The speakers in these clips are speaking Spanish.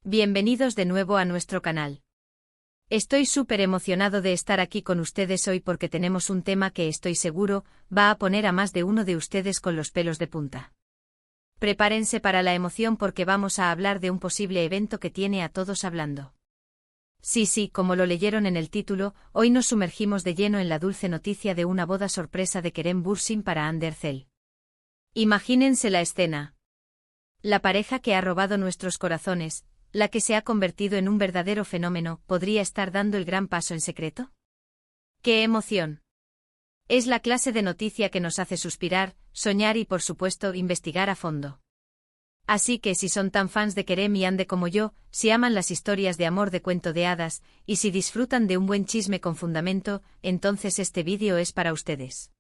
Bienvenidos de nuevo a nuestro canal. Estoy súper emocionado de estar aquí con ustedes hoy porque tenemos un tema que estoy seguro va a poner a más de uno de ustedes con los pelos de punta. Prepárense para la emoción porque vamos a hablar de un posible evento que tiene a todos hablando. Sí, como lo leyeron en el título, hoy nos sumergimos de lleno en la dulce noticia de una boda sorpresa de Kerem Bürsin para Hande Erçel. Imagínense la escena. La pareja que ha robado nuestros corazones, la que se ha convertido en un verdadero fenómeno, ¿podría estar dando el gran paso en secreto? ¡Qué emoción! Es la clase de noticia que nos hace suspirar, soñar y por supuesto investigar a fondo. Así que si son tan fans de Kerem y Hande como yo, si aman las historias de amor de cuento de hadas, y si disfrutan de un buen chisme con fundamento, entonces este vídeo es para ustedes.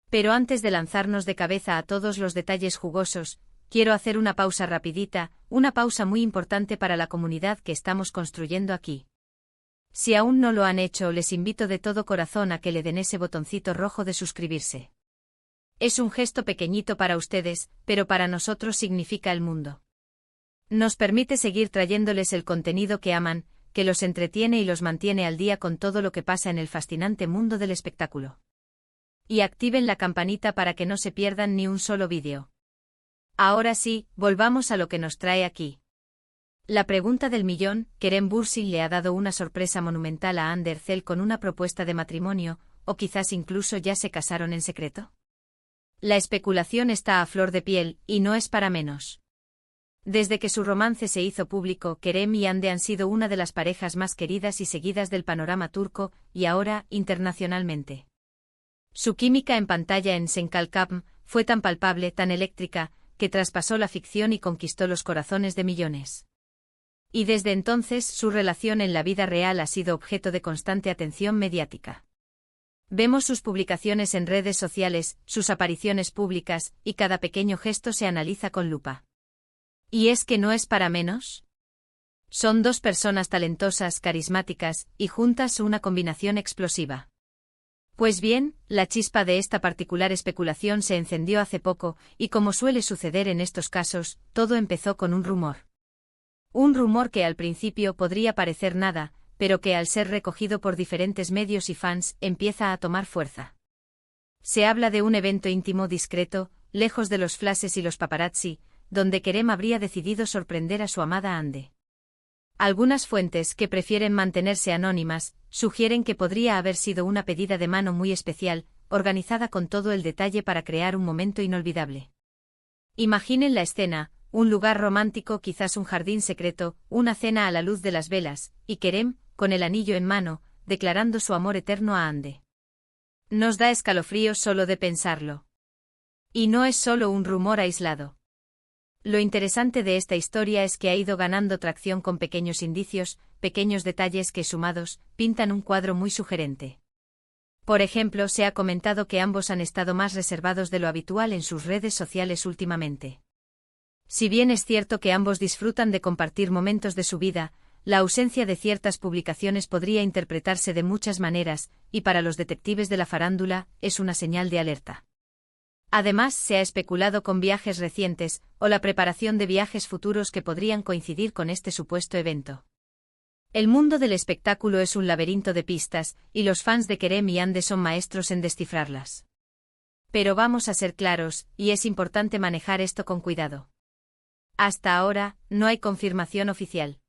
Pero antes de lanzarnos de cabeza a todos los detalles jugosos, quiero hacer una pausa rapidita, una pausa muy importante para la comunidad que estamos construyendo aquí. Si aún no lo han hecho, les invito de todo corazón a que le den ese botoncito rojo de suscribirse. Es un gesto pequeñito para ustedes, pero para nosotros significa el mundo. Nos permite seguir trayéndoles el contenido que aman, que los entretiene y los mantiene al día con todo lo que pasa en el fascinante mundo del espectáculo. Y activen la campanita para que no se pierdan ni un solo vídeo. Ahora sí, volvamos a lo que nos trae aquí. La pregunta del millón: ¿Kerem Bürsin le ha dado una sorpresa monumental a Hande Erçel con una propuesta de matrimonio, o quizás incluso ya se casaron en secreto? La especulación está a flor de piel, y no es para menos. Desde que su romance se hizo público, Kerem y Hande han sido una de las parejas más queridas y seguidas del panorama turco, y ahora, internacionalmente. Su química en pantalla en Sen Kalkam fue tan palpable, tan eléctrica, que traspasó la ficción y conquistó los corazones de millones. Y desde entonces su relación en la vida real ha sido objeto de constante atención mediática. Vemos sus publicaciones en redes sociales, sus apariciones públicas, y cada pequeño gesto se analiza con lupa. ¿Y es que no es para menos? Son dos personas talentosas, carismáticas, y juntas una combinación explosiva. Pues bien, la chispa de esta particular especulación se encendió hace poco, y como suele suceder en estos casos, todo empezó con un rumor. Un rumor que al principio podría parecer nada, pero que al ser recogido por diferentes medios y fans, empieza a tomar fuerza. Se habla de un evento íntimo discreto, lejos de los flashes y los paparazzi, donde Kerem habría decidido sorprender a su amada Hande. Algunas fuentes, que prefieren mantenerse anónimas, sugieren que podría haber sido una pedida de mano muy especial, organizada con todo el detalle para crear un momento inolvidable. Imaginen la escena: un lugar romántico, quizás un jardín secreto, una cena a la luz de las velas, y Kerem, con el anillo en mano, declarando su amor eterno a Hande. Nos da escalofríos solo de pensarlo. Y no es solo un rumor aislado. Lo interesante de esta historia es que ha ido ganando tracción con pequeños indicios, pequeños detalles que sumados, pintan un cuadro muy sugerente. Por ejemplo, se ha comentado que ambos han estado más reservados de lo habitual en sus redes sociales últimamente. Si bien es cierto que ambos disfrutan de compartir momentos de su vida, la ausencia de ciertas publicaciones podría interpretarse de muchas maneras, y para los detectives de la farándula, es una señal de alerta. Además, se ha especulado con viajes recientes, o la preparación de viajes futuros que podrían coincidir con este supuesto evento. El mundo del espectáculo es un laberinto de pistas, y los fans de Kerem y Hande son maestros en descifrarlas. Pero vamos a ser claros, y es importante manejar esto con cuidado. Hasta ahora, no hay confirmación oficial.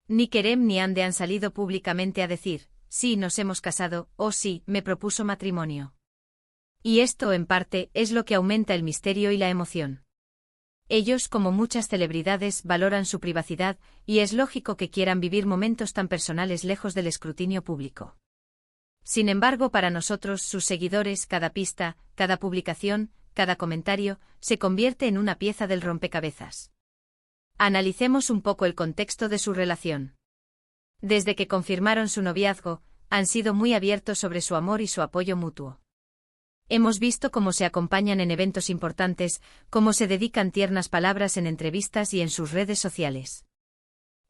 Ni Kerem ni Hande han salido públicamente a decir: sí, nos hemos casado, o sí, me propuso matrimonio. Y esto, en parte, es lo que aumenta el misterio y la emoción. Ellos, como muchas celebridades, valoran su privacidad, y es lógico que quieran vivir momentos tan personales lejos del escrutinio público. Sin embargo, para nosotros, sus seguidores, cada pista, cada publicación, cada comentario, se convierte en una pieza del rompecabezas. Analicemos un poco el contexto de su relación. Desde que confirmaron su noviazgo, han sido muy abiertos sobre su amor y su apoyo mutuo. Hemos visto cómo se acompañan en eventos importantes, cómo se dedican tiernas palabras en entrevistas y en sus redes sociales.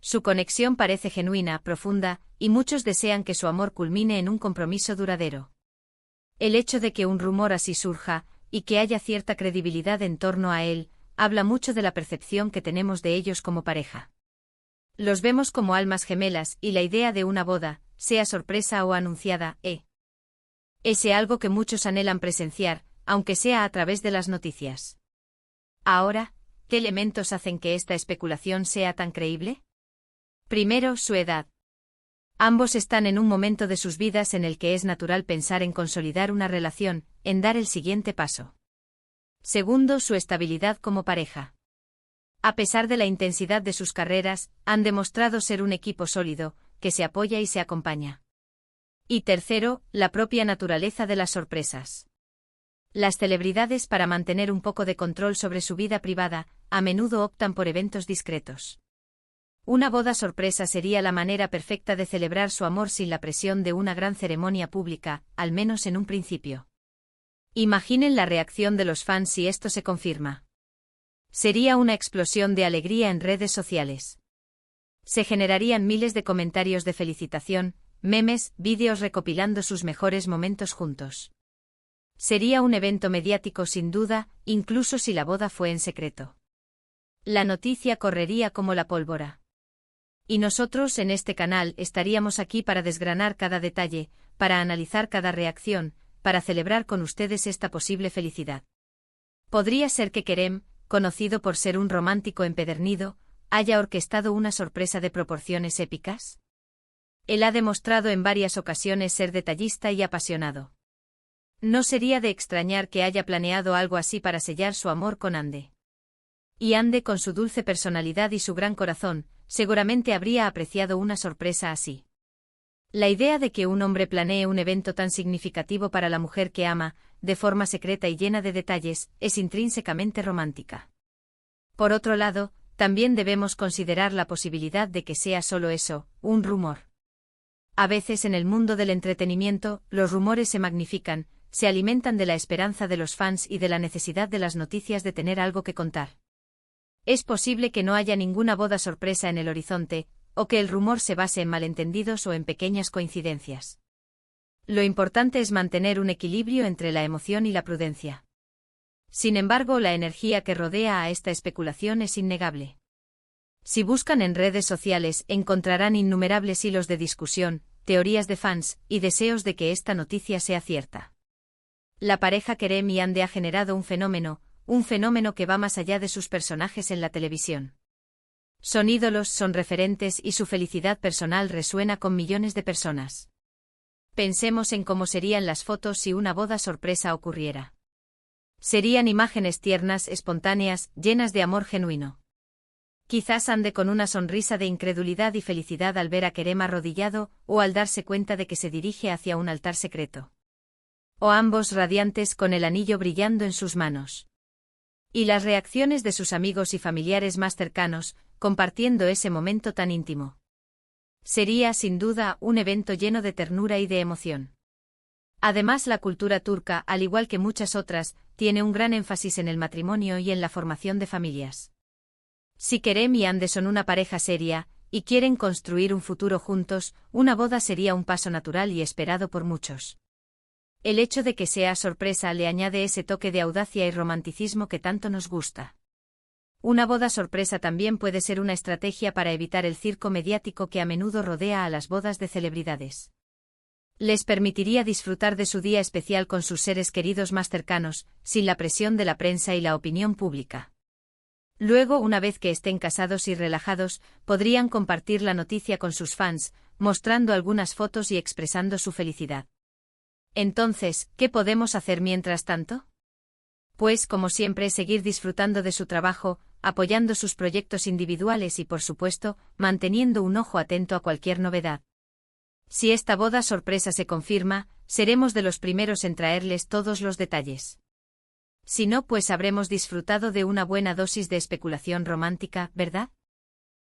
Su conexión parece genuina, profunda, y muchos desean que su amor culmine en un compromiso duradero. El hecho de que un rumor así surja, y que haya cierta credibilidad en torno a él, habla mucho de la percepción que tenemos de ellos como pareja. Los vemos como almas gemelas y la idea de una boda, sea sorpresa o anunciada, es algo que muchos anhelan presenciar, aunque sea a través de las noticias. Ahora, ¿qué elementos hacen que esta especulación sea tan creíble? Primero, su edad. Ambos están en un momento de sus vidas en el que es natural pensar en consolidar una relación, en dar el siguiente paso. Segundo, su estabilidad como pareja. A pesar de la intensidad de sus carreras, han demostrado ser un equipo sólido, que se apoya y se acompaña. Y tercero, la propia naturaleza de las sorpresas. Las celebridades, para mantener un poco de control sobre su vida privada, a menudo optan por eventos discretos. Una boda sorpresa sería la manera perfecta de celebrar su amor sin la presión de una gran ceremonia pública, al menos en un principio. Imaginen la reacción de los fans si esto se confirma. Sería una explosión de alegría en redes sociales. Se generarían miles de comentarios de felicitación, memes, vídeos recopilando sus mejores momentos juntos. Sería un evento mediático sin duda, incluso si la boda fue en secreto. La noticia correría como la pólvora. Y nosotros en este canal estaríamos aquí para desgranar cada detalle, para analizar cada reacción, para celebrar con ustedes esta posible felicidad. Podría ser que Kerem, conocido por ser un romántico empedernido, haya orquestado una sorpresa de proporciones épicas. Él ha demostrado en varias ocasiones ser detallista y apasionado. No sería de extrañar que haya planeado algo así para sellar su amor con Ande. Y Ande, con su dulce personalidad y su gran corazón, seguramente habría apreciado una sorpresa así. La idea de que un hombre planee un evento tan significativo para la mujer que ama, de forma secreta y llena de detalles, es intrínsecamente romántica. Por otro lado, también debemos considerar la posibilidad de que sea solo eso, un rumor. A veces en el mundo del entretenimiento, los rumores se magnifican, se alimentan de la esperanza de los fans y de la necesidad de las noticias de tener algo que contar. Es posible que no haya ninguna boda sorpresa en el horizonte, o que el rumor se base en malentendidos o en pequeñas coincidencias. Lo importante es mantener un equilibrio entre la emoción y la prudencia. Sin embargo, la energía que rodea a esta especulación es innegable. Si buscan en redes sociales, encontrarán innumerables hilos de discusión, teorías de fans, y deseos de que esta noticia sea cierta. La pareja Kerem y Ande ha generado un fenómeno que va más allá de sus personajes en la televisión. Son ídolos, son referentes y su felicidad personal resuena con millones de personas. Pensemos en cómo serían las fotos si una boda sorpresa ocurriera. Serían imágenes tiernas, espontáneas, llenas de amor genuino. Quizás Ande con una sonrisa de incredulidad y felicidad al ver a Kerem arrodillado, o al darse cuenta de que se dirige hacia un altar secreto. O ambos radiantes con el anillo brillando en sus manos. Y las reacciones de sus amigos y familiares más cercanos, compartiendo ese momento tan íntimo. Sería, sin duda, un evento lleno de ternura y de emoción. Además, la cultura turca, al igual que muchas otras, tiene un gran énfasis en el matrimonio y en la formación de familias. Si Kerem y Ande son una pareja seria, y quieren construir un futuro juntos, una boda sería un paso natural y esperado por muchos. El hecho de que sea sorpresa le añade ese toque de audacia y romanticismo que tanto nos gusta. Una boda sorpresa también puede ser una estrategia para evitar el circo mediático que a menudo rodea a las bodas de celebridades. Les permitiría disfrutar de su día especial con sus seres queridos más cercanos, sin la presión de la prensa y la opinión pública. Luego, una vez que estén casados y relajados, podrían compartir la noticia con sus fans, mostrando algunas fotos y expresando su felicidad. Entonces, ¿qué podemos hacer mientras tanto? Pues, como siempre, seguir disfrutando de su trabajo, apoyando sus proyectos individuales y, por supuesto, manteniendo un ojo atento a cualquier novedad. Si esta boda sorpresa se confirma, seremos de los primeros en traerles todos los detalles. Si no, pues habremos disfrutado de una buena dosis de especulación romántica, ¿verdad?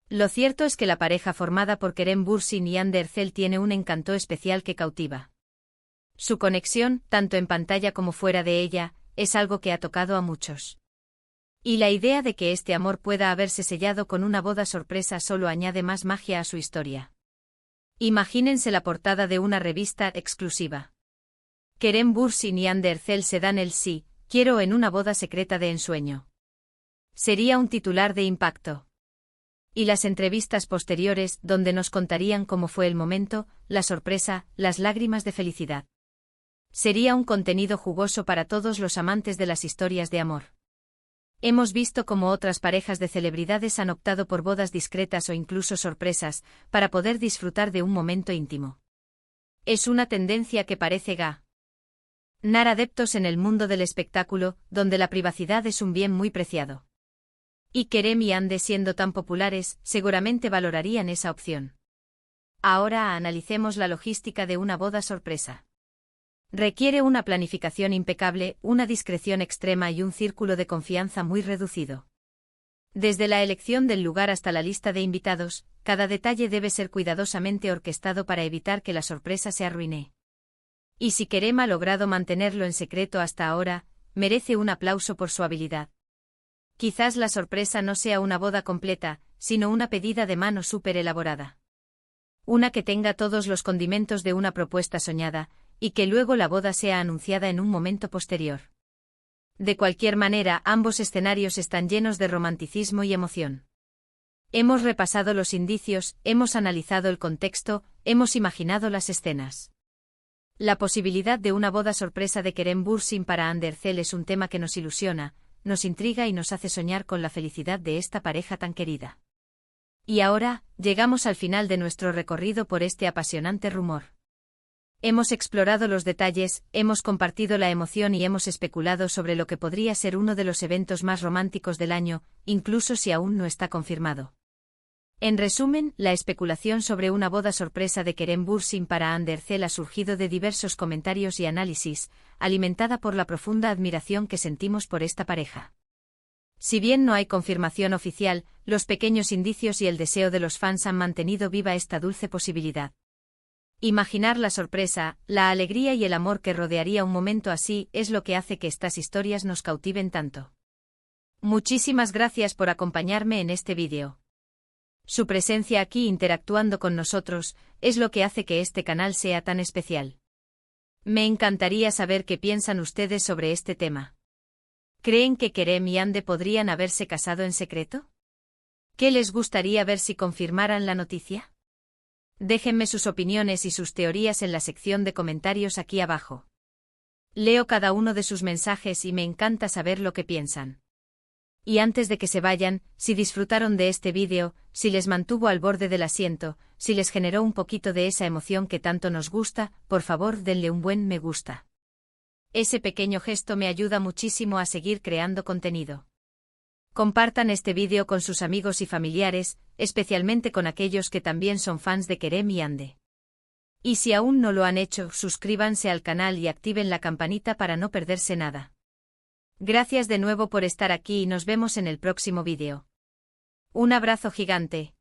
Lo cierto es que la pareja formada por Kerem Bürsin y Hande Erçel tiene un encanto especial que cautiva. Su conexión, tanto en pantalla como fuera de ella, es algo que ha tocado a muchos. Y la idea de que este amor pueda haberse sellado con una boda sorpresa solo añade más magia a su historia. Imagínense la portada de una revista exclusiva. Kerem Bürsin y Hande Erçel se dan el sí, quiero en una boda secreta de ensueño. Sería un titular de impacto. Y las entrevistas posteriores, donde nos contarían cómo fue el momento, la sorpresa, las lágrimas de felicidad. Sería un contenido jugoso para todos los amantes de las historias de amor. Hemos visto cómo otras parejas de celebridades han optado por bodas discretas o incluso sorpresas, para poder disfrutar de un momento íntimo. Es una tendencia que parece ganar adeptos en el mundo del espectáculo, donde la privacidad es un bien muy preciado. Y Kerem y Ande, siendo tan populares, seguramente valorarían esa opción. Ahora analicemos la logística de una boda sorpresa. Requiere una planificación impecable, una discreción extrema y un círculo de confianza muy reducido. Desde la elección del lugar hasta la lista de invitados, cada detalle debe ser cuidadosamente orquestado para evitar que la sorpresa se arruine. Y si Kerem ha logrado mantenerlo en secreto hasta ahora, merece un aplauso por su habilidad. Quizás la sorpresa no sea una boda completa, sino una pedida de mano súper elaborada. Una que tenga todos los condimentos de una propuesta soñada, y que luego la boda sea anunciada en un momento posterior. De cualquier manera, ambos escenarios están llenos de romanticismo y emoción. Hemos repasado los indicios, hemos analizado el contexto, hemos imaginado las escenas. La posibilidad de una boda sorpresa de Kerem Bürsin para Hande Erçel es un tema que nos ilusiona, nos intriga y nos hace soñar con la felicidad de esta pareja tan querida. Y ahora, llegamos al final de nuestro recorrido por este apasionante rumor. Hemos explorado los detalles, hemos compartido la emoción y hemos especulado sobre lo que podría ser uno de los eventos más románticos del año, incluso si aún no está confirmado. En resumen, la especulación sobre una boda sorpresa de Kerem Bürsin para Hande Erçel ha surgido de diversos comentarios y análisis, alimentada por la profunda admiración que sentimos por esta pareja. Si bien no hay confirmación oficial, los pequeños indicios y el deseo de los fans han mantenido viva esta dulce posibilidad. Imaginar la sorpresa, la alegría y el amor que rodearía un momento así es lo que hace que estas historias nos cautiven tanto. Muchísimas gracias por acompañarme en este vídeo. Su presencia aquí interactuando con nosotros es lo que hace que este canal sea tan especial. Me encantaría saber qué piensan ustedes sobre este tema. ¿Creen que Kerem y Hande podrían haberse casado en secreto? ¿Qué les gustaría ver si confirmaran la noticia? Déjenme sus opiniones y sus teorías en la sección de comentarios aquí abajo. Leo cada uno de sus mensajes y me encanta saber lo que piensan. Y antes de que se vayan, si disfrutaron de este vídeo, si les mantuvo al borde del asiento, si les generó un poquito de esa emoción que tanto nos gusta, por favor denle un buen me gusta. Ese pequeño gesto me ayuda muchísimo a seguir creando contenido. Compartan este vídeo con sus amigos y familiares, especialmente con aquellos que también son fans de Kerem y Hande. Y si aún no lo han hecho, suscríbanse al canal y activen la campanita para no perderse nada. Gracias de nuevo por estar aquí y nos vemos en el próximo vídeo. Un abrazo gigante.